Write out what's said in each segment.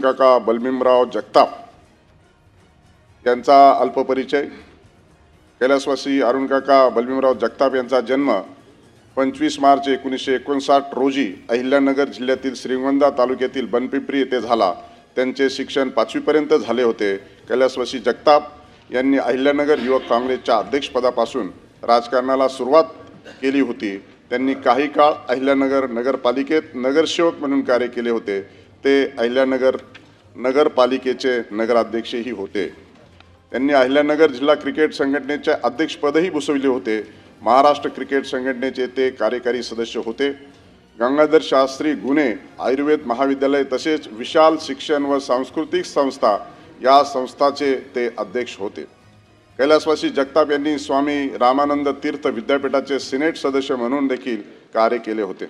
अरुणकाका बलभीमराव जगताप यांचा अल्पपरिचय। कैलासवासी अरुणकाका बलभीमराव जगताप यांचा जन्म 25 मार्च 1959 रोजी अहिल्यानगर जिल्ह्यातील श्रीगोंदा तालुक्यातील बनपिंपरी येथे झाला। त्यांचे शिक्षण 5वी पर्यंत झाले होते। कैलासवासी जगताप यांनी अहिल्यानगर युवक काँग्रेसच्या अध्यक्षपदापासून राजकारणाला सुरुवात केली होती। त्यांनी काही काळ अहिल्यानगर नगरपालिकेत नगरसेवक म्हणून कार्य केले होते। ते अहिल्यानगर नगरपालिकेचे नगराध्यक्षही होते। त्यांनी अहिल्यानगर जिल्हा क्रिकेट संघटनेचे अध्यक्षपदही भूषविले होते। महाराष्ट्र क्रिकेट संघटनेचे ते कार्यकारी सदस्य होते। गंगाधर शास्त्री गुणे आयुर्वेद महाविद्यालय तसेच विशाल शिक्षण व सांस्कृतिक संस्था या संस्थाचे ते अध्यक्ष होते। कैलासवासी जगताप यांनी स्वामी रामानंद तीर्थ विद्यापीठाचे सिनेट सदस्य म्हणून देखील कार्य केले होते।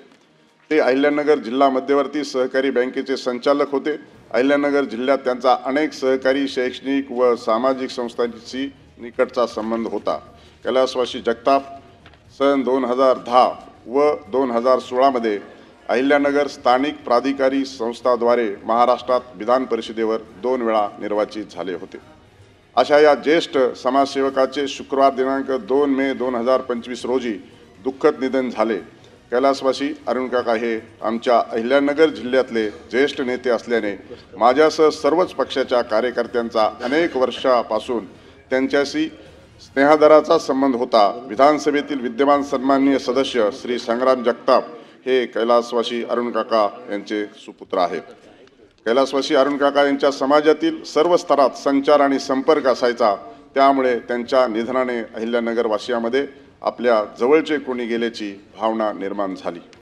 ते अहिल्यानगर जिल्हा मध्यवर्ती सहकारी बँकेचे संचालक होते। अहिल्यानगर जिल्ह्यात त्यांचा अनेक सहकारी शैक्षणिक व सामाजिक संस्थांशी निकटचा संबंध होता। कैलासवासी जगताप सन 2010 व 2016 मध्ये अहिल्यानगर स्थानिक प्राधिकारी संस्थाद्वारे महाराष्ट्रात विधान परिषदेवर 2 वेळा निर्वाचित झाले होते। अशा या ज्येष्ठ समाजसेवकाचे शुक्रवार दिनांक 2 मे 2025 रोजी दुःखद निधन झाले। कैलासवासी अरुणकाका हे आमच्या अहिल्यानगर जिल्ह्यातले ज्येष्ठ नेते असल्याने माझ्यासह सर्वच पक्षाच्या कार्यकर्त्यांचा अनेक वर्षापासून त्यांच्याशी स्नेहादराचा संबंध होता। विधानसभेतील विद्यमान सन्माननीय सदस्य श्री संग्राम जगताप हे कैलासवासी अरुणकाका यांचे सुपुत्र आहेत। कैलासवासी अरुणकाका यांच्या समाजातील सर्व स्तरात संचार आणि संपर्क असायचा। त्यामुळे त्यांच्या निधनाने अहिल्यानगर वासियांमध्ये आपल्या जवळचे कोणी गेल्याची भावना निर्माण झाली।